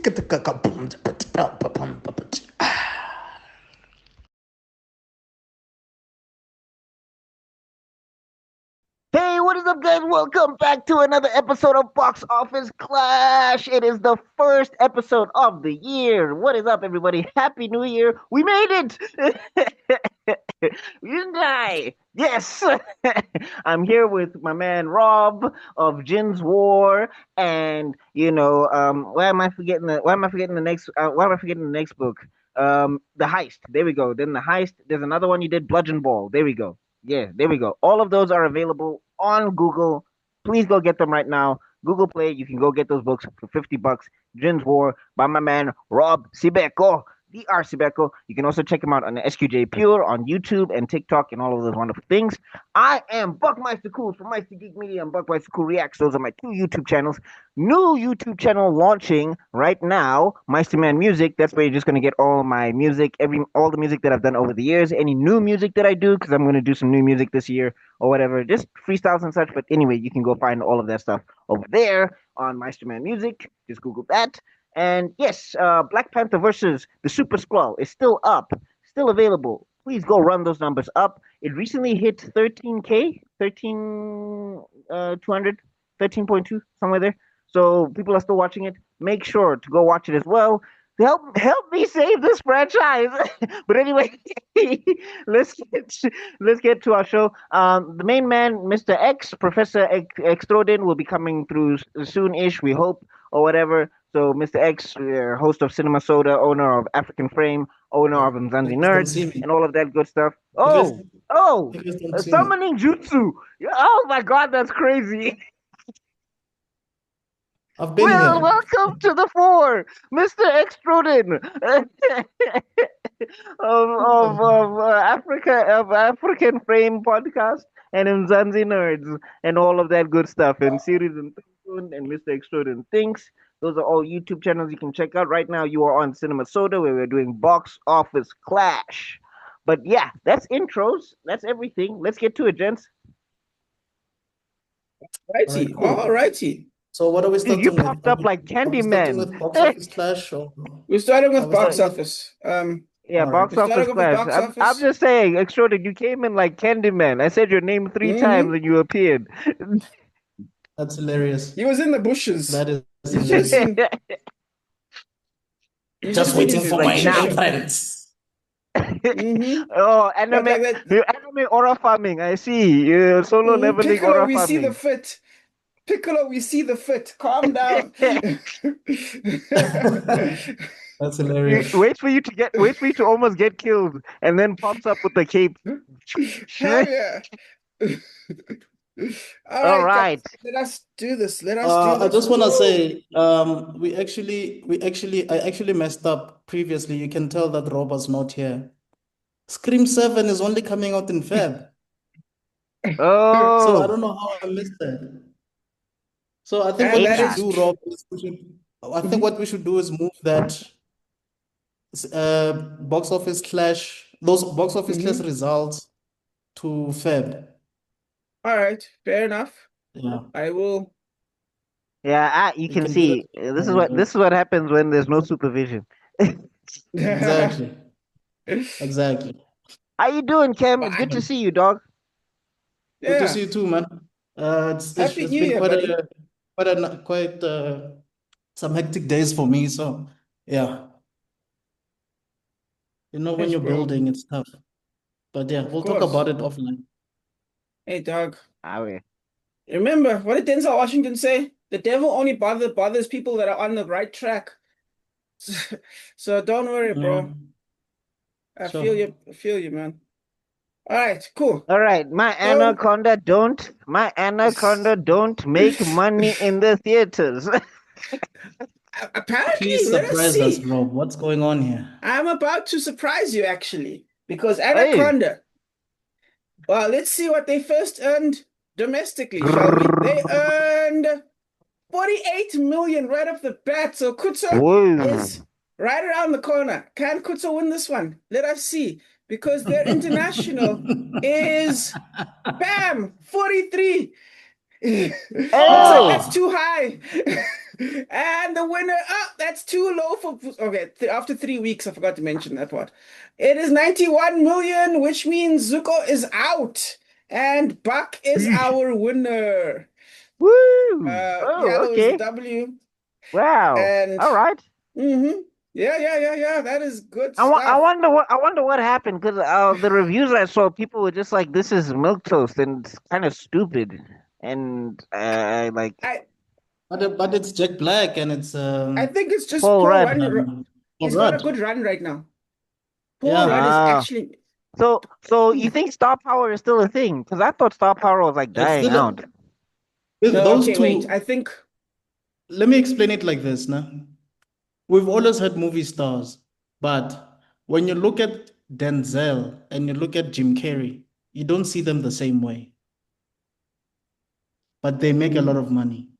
Hey, what is up, guys? Welcome back to another episode of Box Office Clash. It is the first episode of the year. What is up, everybody? Happy New Year. We made it. We didn't die. Yes. I'm here with my man Rob of Jin's War, and why am I forgetting the next book? The Heist. There we go. Then the Heist. There's another one you did, Bludgeon Ball. There we go. Yeah, there we go. All of those are available on Google. Please go get them right now. Google Play, you can go get those books for $50. Jin's War by my man Rob Sibeko, Dr. Sibeko. You can also check him out on the SQJ Pure on YouTube and TikTok and all of those wonderful things. I am Buckmeister Cool from Meister Geek Media and Buckmeister Cool Reacts. Those are my two YouTube channels. New YouTube channel launching right now, Meister Man Music. That's where you're just gonna get all my music, all the music that I've done over the years, any new music that I do, because I'm gonna do some new music this year or whatever, just freestyles and such. But anyway, you can go find all of that stuff over there on Meister Man Music. Just Google that. And yes, Black Panther versus the Super Skrull is still up, still available. Please go run those numbers up. It recently hit 13K, 200, 13.2, somewhere there. So people are still watching it. Make sure to go watch it as well. Help me save this franchise. But anyway, let's get to our show. The main man, Mr. X, Professor Extrodin, will be coming through soon-ish, we hope, or whatever. So Mr. X, host of Cinema Soda, owner of African Frame, owner of Mzansi Nerds, and all of that good stuff. Summoning Jutsu. Oh my God, that's crazy. I've been here. Welcome to the fore, Mr. Extrodin of African Frame Podcast and Mzansi Nerds and all of that good stuff and series and Mr. Extrodin Thinks. Those are all YouTube channels you can check out. Right now, you are on Cinema Soda, where we're doing Box Office Clash. But yeah, that's intros. That's everything. Let's get to it, gents. Alrighty, alrighty. So what are we starting with? You popped up like Candyman. With Box Office Clash? Or... We're starting with Box Office. Yeah, Box Office Clash. I'm just saying, Extraordinary, you came in like Candyman. I said your name 3 times and you appeared. That's hilarious. He was in the bushes. That is hilarious. Just waiting for my friends. Oh, anime aura farming. I see. Solo leveling Piccolo, aura we farming. see the fit. Piccolo, we see the fit. Calm down. That's hilarious. Wait for you to almost get killed, and then pops up with the cape. Hell yeah. All right. Let us do this. I just want to say, I actually messed up previously. You can tell that Rob was not here. Scream 7 is only coming out in Feb. Oh. So I don't know how I missed that. So I think what we should do, Rob, is what we should do is move that Box Office Clash, those Box Office Clash results to Feb. All right, fair enough. Yeah, I will. Yeah, you can see this is what happens when there's no supervision. Exactly. How you doing, Cam? Good to see you, dog. Good to see you too, man. It's been quite some hectic days for me. So yeah, when you're building, it's tough. But yeah, we'll talk about it offline. Hey, dog. Okay. Remember, what did Denzel Washington say? The devil only bothers people that are on the right track. So don't worry, bro. I feel you, man. All right, cool. All right, my anaconda don't make money in the theaters. Apparently, please surprise us, bro. What's going on here? I'm about to surprise you, actually, because Anaconda. Hey. Well, let's see what they first earned domestically, shall we? They earned 48 million right off the bat. So Kutso is right around the corner. Can Kutso win this one? Let us see. Because their international is, bam, 43. Oh, that's too high. And the winner, that's too low for, okay, after 3 weeks, I forgot to mention that part. It is 91 million, which means Zuko is out. And Buck is our winner. Woo! Yellow is the Okay. W. Wow. And All right. Yeah. That is good I stuff. wonder what happened because the reviews I saw, people were just like, "This is milk toast and it's kind of stupid," and like. But it's Jack Black and it's I think it's just Paul Paul Rudd. Rudd. He's got a good run right now. Paul Yeah. Rudd is actually. So you think star power is still a thing? Because I thought star power was like It's dying still out. those Okay, two. wait. I think. Let me explain it like this, nah. We've always had movie stars, but when you look at Denzel and you look at Jim Carrey, you don't see them the same way. But they make a lot of money.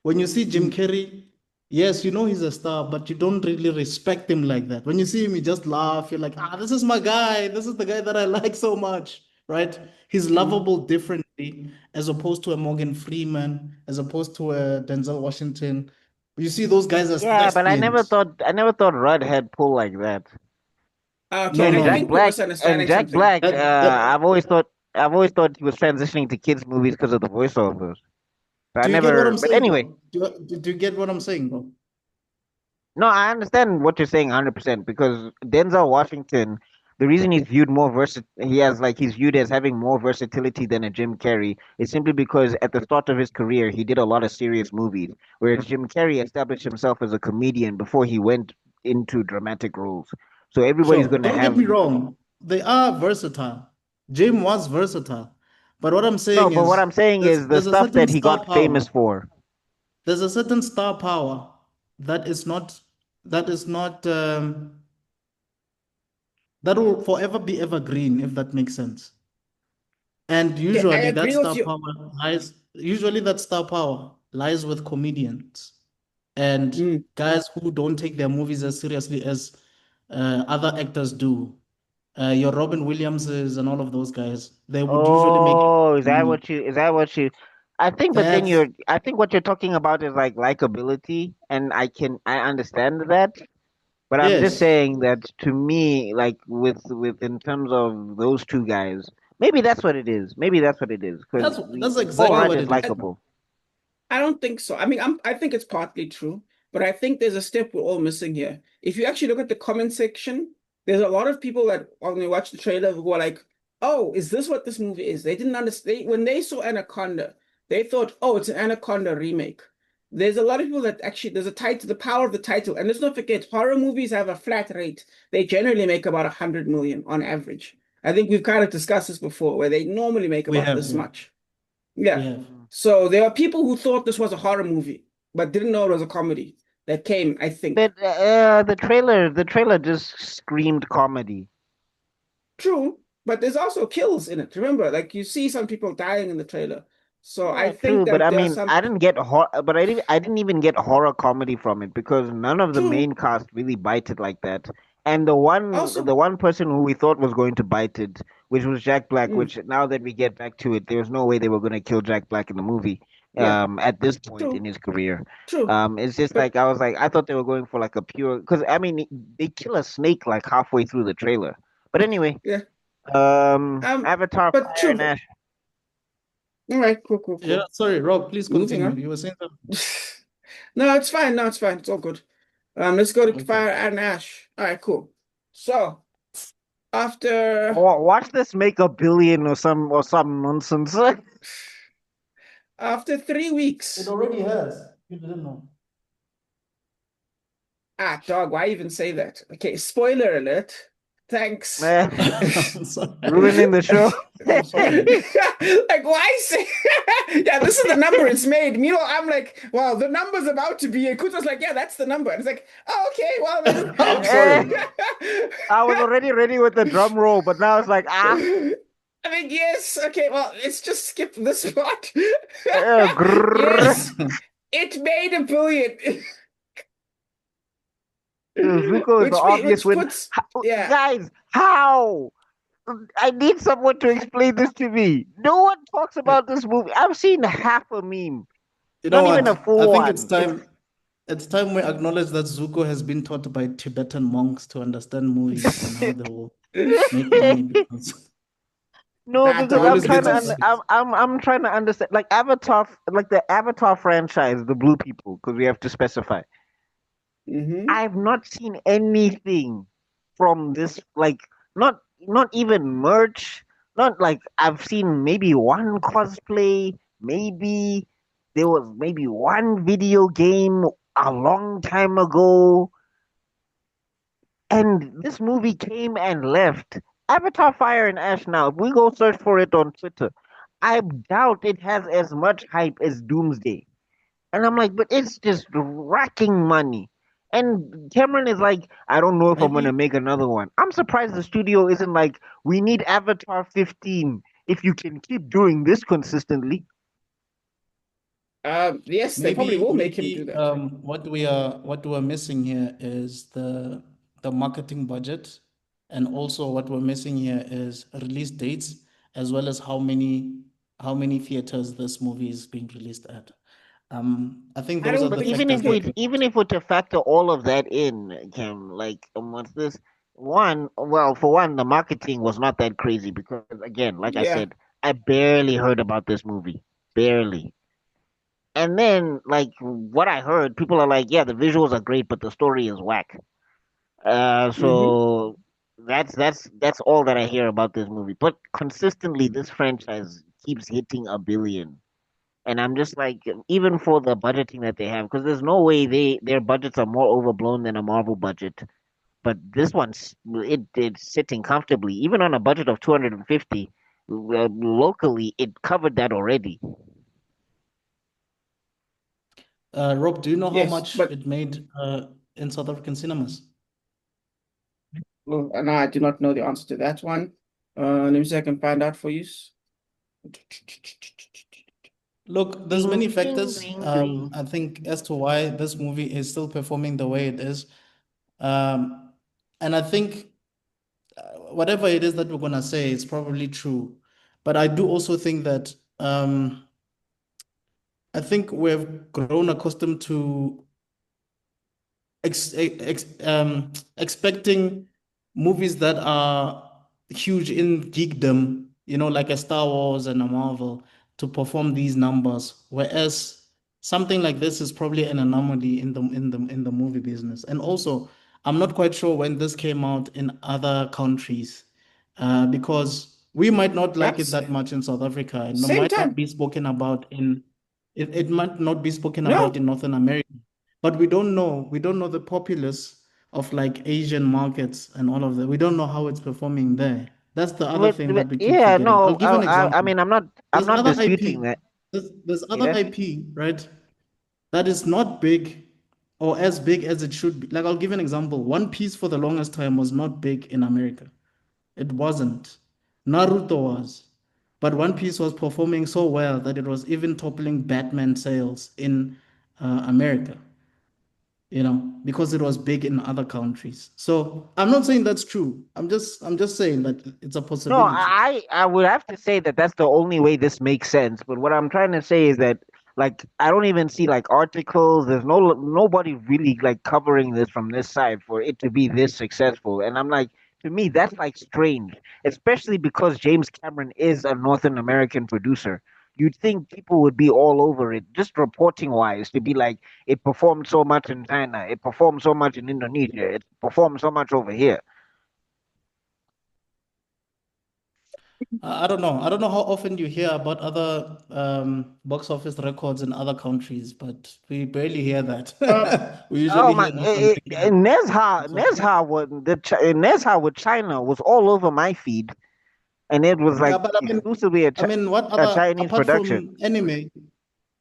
When you see Jim Carrey, yes, you know he's a star, but you don't really respect him like that. When you see him, you just laugh. You're like, this is my guy. This is the guy that I like so much, right? He's lovable differently as opposed to a Morgan Freeman, as opposed to a Denzel Washington. You see those guys as Yeah, but I never thespians. thought Rudd had pull like that. Okay, No, And I Jack think we're no. Black and misunderstanding Jack something. Black, That, I've always thought he was transitioning to kids movies because of the voiceovers. But I do you get what never. I'm But saying, anyway, bro? Do you get what I'm saying, bro? no, I understand what you're saying 100% because Denzel Washington, the reason he's viewed more he's viewed as having more versatility than a Jim Carrey is simply because at the start of his career he did a lot of serious movies, whereas Jim Carrey established himself as a comedian before he went into dramatic roles. So everybody's Sure. gonna Don't get have me wrong. They are versatile. Jim was versatile. But what I'm no, saying but what is I'm saying is the there's a stuff certain that he star got famous power. for. There's a certain star power that is not that is not that will forever be evergreen, if that makes sense. And Okay, I usually that agree with star you. power lies with comedians and Mm. guys who don't take their movies as seriously as other actors do. Your Robin Williamses and all of those guys, they would usually make Oh, money. is that what you I think but then That's I think what you're talking about is like likability and I understand that, but I'm just yes. saying that to me like with in terms of those two guys, maybe that's what it is. Maybe that's what it is because That's Paul exactly Well, Rudd what is it is. likable. I don't think so. I mean, I think it's partly true, but I think there's a step we're all missing here. If you actually look at the comment section, there's a lot of people that when they watch the trailer who are like, "Oh, is this what this movie is?" They didn't understand when they saw Anaconda. They thought, "Oh, it's an Anaconda remake." There's a lot of people that actually there's a title, the power of the title, and let's not forget, horror movies have a flat rate. They generally make about 100 million on average. I think we've kind of discussed this before, where they normally make We about have, this yeah. much. Yeah. We have. So there are people who thought this was a horror movie, but didn't know it was a comedy that came, I think. But the trailer just screamed comedy. True, but there's also kills in it. Remember, like you see some people dying in the trailer. So I Yeah, think true, but that I there are mean, some I didn't get I didn't even get horror comedy from it because none of the true. main cast really bited like that. And Also, the one person who we thought was going to bite it, which was Jack Black, mm, which now that we get back to it, there's no way they were going to kill Jack Black in the movie. yeah, At this point in true, his career, true. it's just But like I was like I thought they were going for like a pure because I mean they kill a snake like halfway through the trailer. But anyway, yeah, Avatar: but Fire true. and Ash. All right, Yeah, cool. sorry, Rob, please Moving continue. on. You were saying that. No, it's fine. No, it's fine. It's all good. Let's go to Okay. Fire and Ash. All right, cool. So after Watch this make a billion or some nonsense. after 3 weeks. It already has. You didn't know. Dog, why even say that? Okay, spoiler alert. Thanks. I'm sorry. Ruining the show. I'm sorry. Like, why say? Yeah, this is the number it's made. Meanwhile, I'm like, well, the number's about to be. And Kuto's like, yeah, that's the number. And it's like, oh, okay, well then. I'm sorry. I was already ready with the drum roll, but now it's like I mean, yes, okay, well, let's just skip this part. grrr. Yes, it made a billion. Zuko is the obvious Which win. puts, yeah. Guys, how? I need someone to explain this to me. No one talks about this movie. I've seen half a meme, You know not even a what? I full think it's one. time. It's time we acknowledge that Zuko has been taught by Tibetan monks to understand movies and how they will make money because No, That he because I'm always trying gets to it because under, right. I'm trying to understand like Avatar, like the Avatar franchise, the blue people, because we have to specify. hmm I've not seen anything from this, like not even merch, not like I've seen maybe one cosplay, maybe there was maybe one video game a long time ago, and this movie came and left. Avatar Fire and Ash now, if we go search for it on Twitter, I doubt it has as much hype as Doomsday. And I'm like, but it's just racking money. And Cameron is like, I don't know if I'm gonna Maybe make another one. I'm surprised the studio isn't like, we need Avatar 15. If you can keep doing this consistently. yes, they probably maybe will make him do maybe that. what we're missing here is the marketing budget, and also what we're missing here is release dates as well as how many theaters this movie is being released at. I think I those are don't the believe Even factors if that we okay. we even if we're to factor all of that in, Cam, like what's this? One, well, for one, the marketing was not that crazy because again, like I Yeah. said, I barely heard about this movie. Barely. And then, like what I heard, people are like, yeah, the visuals are great, but the story is whack. hmm So that's all that I hear about this movie. But consistently, this franchise keeps hitting a billion, and I'm just like, even for the budgeting that they have, because there's no way their budgets are more overblown than a Marvel budget. But this one's it's sitting comfortably, even on a budget of 250. Locally, it covered that already. Rob, do you know how Yes, much but it made in South African cinemas? well, and I do not know the answer to that one. Let me see if I can find out for you. Look, there's Ding many ding factors, ding ding. I think, as to why this movie is still performing the way it is. Um, and I think whatever it is that we're gonna say, it's probably true. But I do also think that I think we've grown accustomed to expecting movies that are huge in geekdom, like a Star Wars and a Marvel, to perform these numbers, whereas something like this is probably an anomaly in the movie business. And also, I'm not quite sure when this came out in other countries, because we might not like it That's that much in South Africa, and it same might not time. be spoken about it might not be spoken about No, in Northern America. But we don't know the populace of like Asian markets and all of that. We don't know how it's performing there. That's the other thing But that we keep yeah, forgetting. I'll no, give an I example. mean, I'm There's not other disputing IP. that. There's other Yeah. IP, right? That is not big or as big as it should be. Like I'll give an example. One Piece for the longest time was not big in America. It wasn't. Naruto was. But One Piece was performing so well that it was even toppling Batman sales in America, because it was big in other countries. So I'm not saying that's true. I'm just saying that it's a No, possibility. I would have to say that that's the only way this makes sense. But what I'm trying to say is that like I don't even see like articles. There's nobody really like covering this from this side for it to be this successful. And I'm like, to me, that's like strange, especially because James Cameron is a Northern American producer. You'd think people would be all over it, just reporting wise, to be like, it performed so much in China, it performed so much in Indonesia, it performed so much over here. I don't know. I don't know how often you hear about other box office records in other countries, but we barely hear um, that. We Oh usually my! hear North American box office. Nezha with China was all over my feed, and it was Yeah, like but exclusively what A other, Chinese apart production. from anime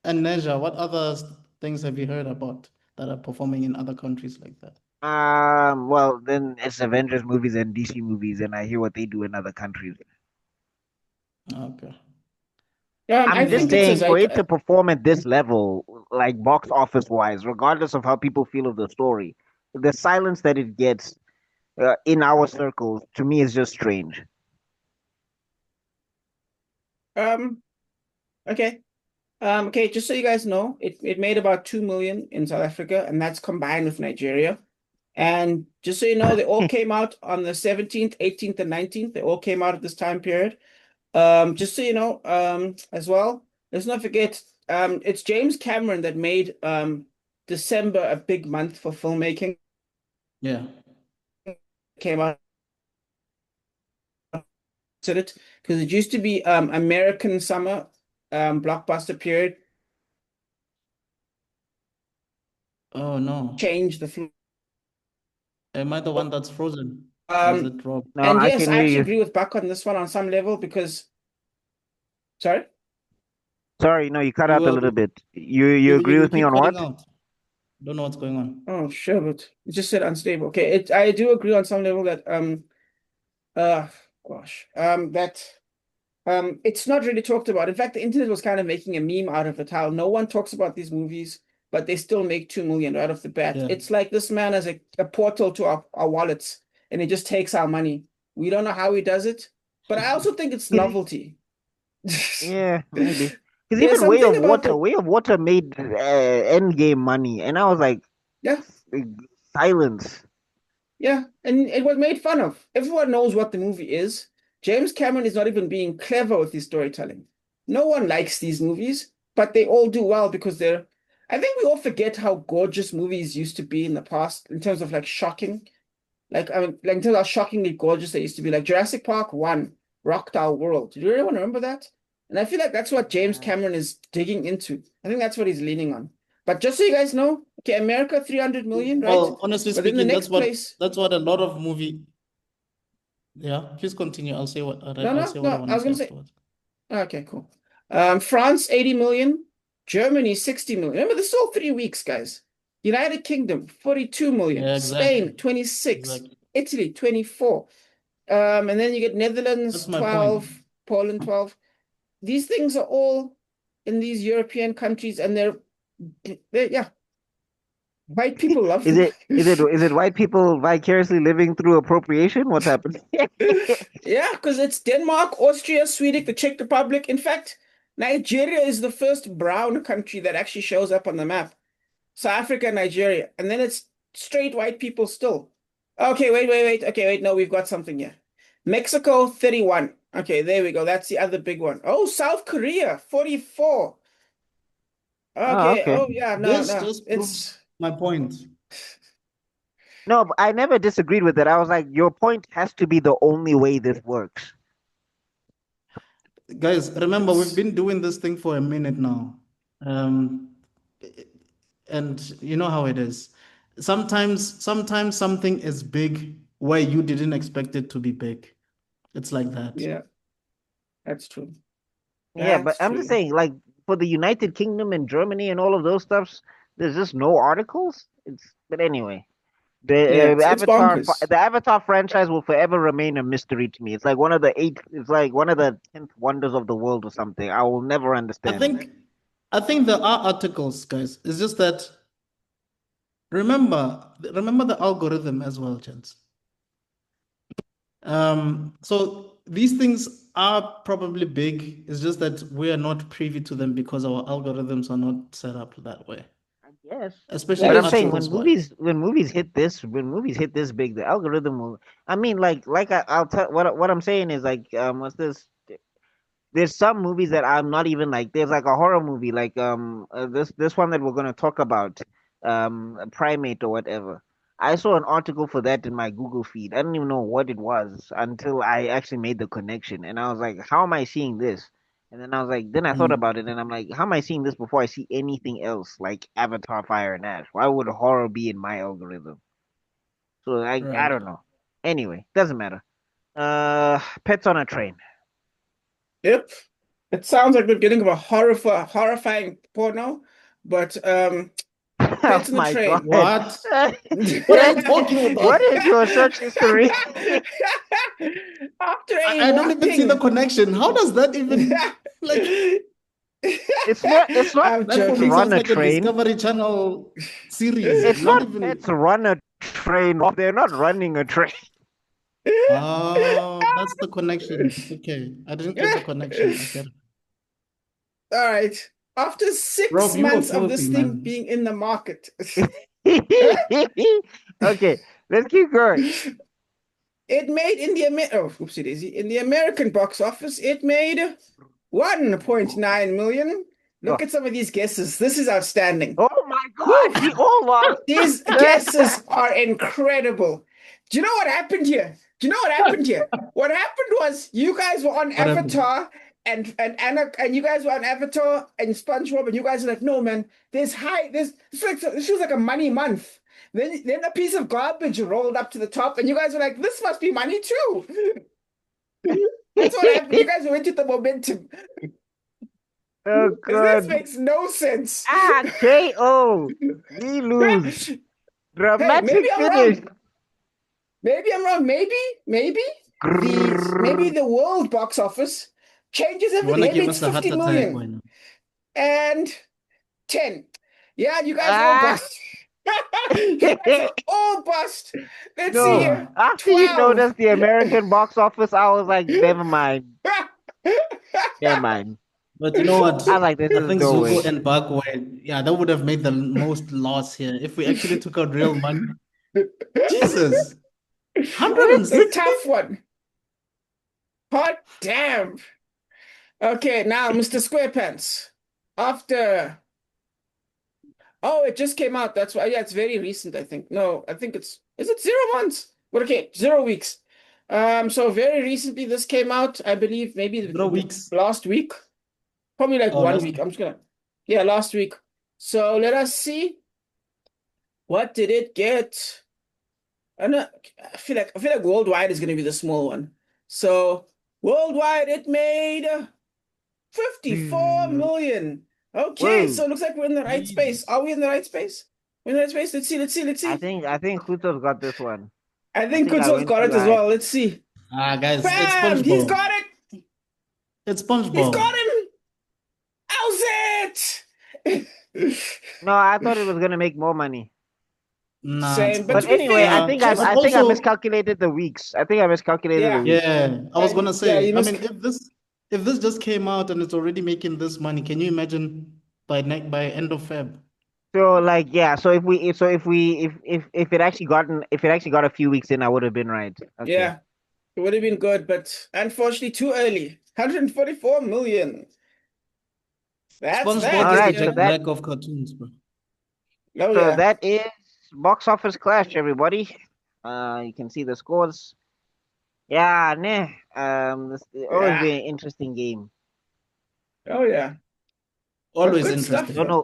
and leisure, what other things have you heard about that are performing in other countries like that? Well, then it's Avengers movies and DC movies, and I hear what they do in other countries. Okay. I I'm just think it's Okay. a saying, for like it to perform at this level, like box office wise, regardless of how people feel of the story, the silence that it gets in our circles to me is just strange. um okay. Okay, just so you guys know, it made about 2 million in South Africa, and that's combined with Nigeria. And just so you know, they all came out on the 17th, 18th, and 19th. They all came out at this time period. Just so you know, as well, let's not forget, it's James Cameron that made December a big month for filmmaking. Yeah. Came out it because it used to be American summer blockbuster period. Oh no. Changed the flow. Am I the one that's frozen? Or is it Rob? No, And I yes, can I hear actually you. agree with Buck on this one on some level because sorry? Sorry, no, you cut You out a were little bit. You agree you with me keep on cutting what? out. Don't know what's going on. Oh, sure, but it just said unstable. Okay, I do agree on some level that uh gosh that it's not really talked about. In fact, the internet was kind of making a meme out of it, how no one talks about these movies, but they still make 2 million right off the bat. Yeah. It's like this man has a portal to our wallets and he just takes our money. We don't know how he does it, but I also think it's novelty. Yeah, maybe. Because There's even something about Way of Water made Endgame money, and I was like, yeah, silence. yeah, and it was made fun of. Everyone knows what the movie is. James Cameron is not even being clever with his storytelling. No one likes these movies, but they all do well because they're. I think we all forget how gorgeous movies used to be in the past in terms of like shocking. Like I mean, like in terms of how shockingly gorgeous they used to be. Like Jurassic Park 1 rocked our world. Do you anyone remember that? And I feel like that's what James Cameron is digging into. I think that's what he's leaning on. But just so you guys know, okay, America 300 million, right? Well, honestly But then the speaking, next place. that's what a lot of movie. Yeah, please continue. I'll say No, I'll no, say what I no. want I to was say gonna say, afterwards. okay, cool. France 80 million, Germany 60 million. Remember, this is all 3 weeks, guys. United Kingdom 42 million, Yeah, exactly. Spain 26, Exactly. Italy 24. And then you get Netherlands That's my point. 12, Poland 12. These things are all in these European countries, and they're yeah, white people love Is them. it white people vicariously living through appropriation? What's happening? Yeah, because it's Denmark, Austria, Sweden, the Czech Republic. In fact, Nigeria is the first brown country that actually shows up on the map. South Africa, Nigeria, and then it's straight white people still. Okay, wait. Okay, wait, no, we've got something here. Mexico, 31. Okay, there we go. That's the other big one. Oh, South Korea, 44. Oh, Okay, okay. oh yeah, This no. just proves It's my point. No, but I never disagreed with it. I was like, your point has to be the only way this works. Guys, remember, we've it's been doing this thing for a minute now. And you know how it is. Sometimes something is big where you didn't expect it to be big. It's like that. yeah, that's true. Yeah, but That's I'm just true. saying, like for the United Kingdom and Germany and all of those stuffs, there's just no articles. But anyway, Yeah, it's bonkers. the Avatar franchise will forever remain a mystery to me. It's like one of the eight. It's like one of the 10th wonders of the world or something. I will never I understand it. think I think there are articles, guys. It's just that remember the algorithm as well, gents. So these things are probably big. It's just that we are not privy to them because our algorithms are not set up that way, I guess. especially That But I'm is saying true. articles-wise. when movies hit this big, the algorithm will. I mean, I'll tell what I'm saying is like what's this? There's some movies that I'm not even like. There's like a horror movie, like this one that we're gonna talk about, Primate or whatever. I saw an article for that in my Google feed. I didn't even know what it was until I actually made the connection, and I was like, "How am I seeing this?" And then I was like, then I thought Mm, about it, and I'm like, "How am I seeing this before I see anything else like Avatar, Fire and Ash? Why would horror be in my algorithm?" So I right. don't know. Anyway, doesn't matter. Pets on a Train. Yep. It sounds like the beginning of a horrifying porno, but Oh Pets in the my god. Train. What? What are Yeah. you talking about? What is your search history? After a I don't even see the whopping. connection. How does that even like It's not I'm that for pets me joking. run sounds a like a train. Discovery Channel series, It's not not even. pets run a train. They're not running a train. Oh, that's the connection. Okay. I didn't get the connection. I get it. All right. After 6 Rob, you were months of this filthy, thing man. being in the market. Okay, let's keep going. It made in the American box office, it made 1.9 million. Look at some of these guesses. This is outstanding. Oh my God, we all lost. These guesses are incredible. Do you know what happened here? Do you know what happened here? What happened was you guys were on Avatar and Anna, and you guys were on Avatar and SpongeBob, and you guys were like, no man, this feels like a money month. Then a piece of garbage rolled up to the top, and you guys were like, this must be money too. That's what happened. You guys went with the momentum. Oh This God. makes no sense. KO. We lose. Hey, Dramatic maybe I'm finish. wrong. Maybe I'm wrong. Maybe the world box office changes You want to everything. give Maybe us it's a heart 50 attack? million Why not? and 10. Yeah, you guys all bust. You guys are all bust. Let's see No, here. after you 12. noticed the American box office, I was like, never mind. Never mind. But you know what? I was like, this I is think no way. Zuko and Buck were, yeah, that would have made the most loss here if we actually took out real money. Jesus, It's a 160? tough one. Hot damn. Okay, now Mr. SquarePants. After it just came out. That's why. Yeah, it's very recent, I think. No, I think is it 0 months? But okay, 0 weeks. So very recently this came out. I believe maybe 0 weeks. last week. Probably like Oh, 1 week. Yeah, last week. So let us see. What did it get? I feel like worldwide is gonna be the small one. So worldwide it made 54 million. Okay, Whoa. so it looks like we're in the right space. Are we in the right space? We're in the right space. Let's see. I think Kuto's got this one. I think I Kutzo's went got too it as high. well. Let's see. Guys, it's Bam! He's SpongeBob. got it. It's He's SpongeBob. got him. How's it? No, I thought it was gonna make more money. Nah, it's Same, but But to be anyway, fair, I think I just think I also, miscalculated the weeks. I think I miscalculated the weeks. yeah, I was gonna yeah, say, you I must. mean, if this just came out and it's already making this money, can you imagine by end of Feb? So like yeah, so if it actually got a few weeks in, I would have been right. Okay. Yeah, it would have been good, but unfortunately, too early. 144 million. That's SpongeBob that. All is the right, so Jack that Black of cartoons, bro. Oh so yeah. that is box office clash, everybody. You can see the scores. Yeah, nah. This always Yeah. be an interesting game. Oh yeah. Always good stuff. interesting.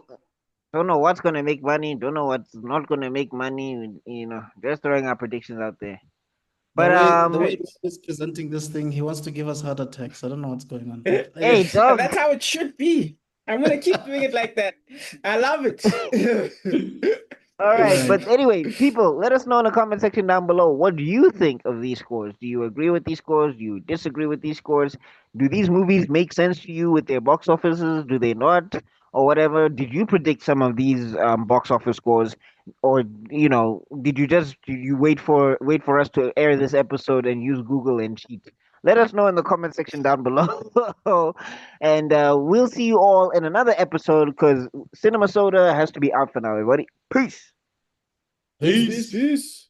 Don't know what's gonna make money. Don't know what's not gonna make money. You know, just throwing our predictions out there. But The way he's presenting this thing, he wants to give us heart attacks. I don't know what's going on. hey, dog. That's how it should be. I'm gonna keep doing it like that. I love it. All right, Right. but anyway, people, let us know in the comment section down below. What do you think of these scores? Do you agree with these scores? Do you disagree with these scores? Do these movies make sense to you with their box offices? Do they not? Or whatever? Did you predict some of these box office scores, or did you wait for us to air this episode and use Google and cheat? Let us know in the comment section down below, and we'll see you all in another episode because Cinema Soda has to be out for now, everybody. Peace. Peace. Peace.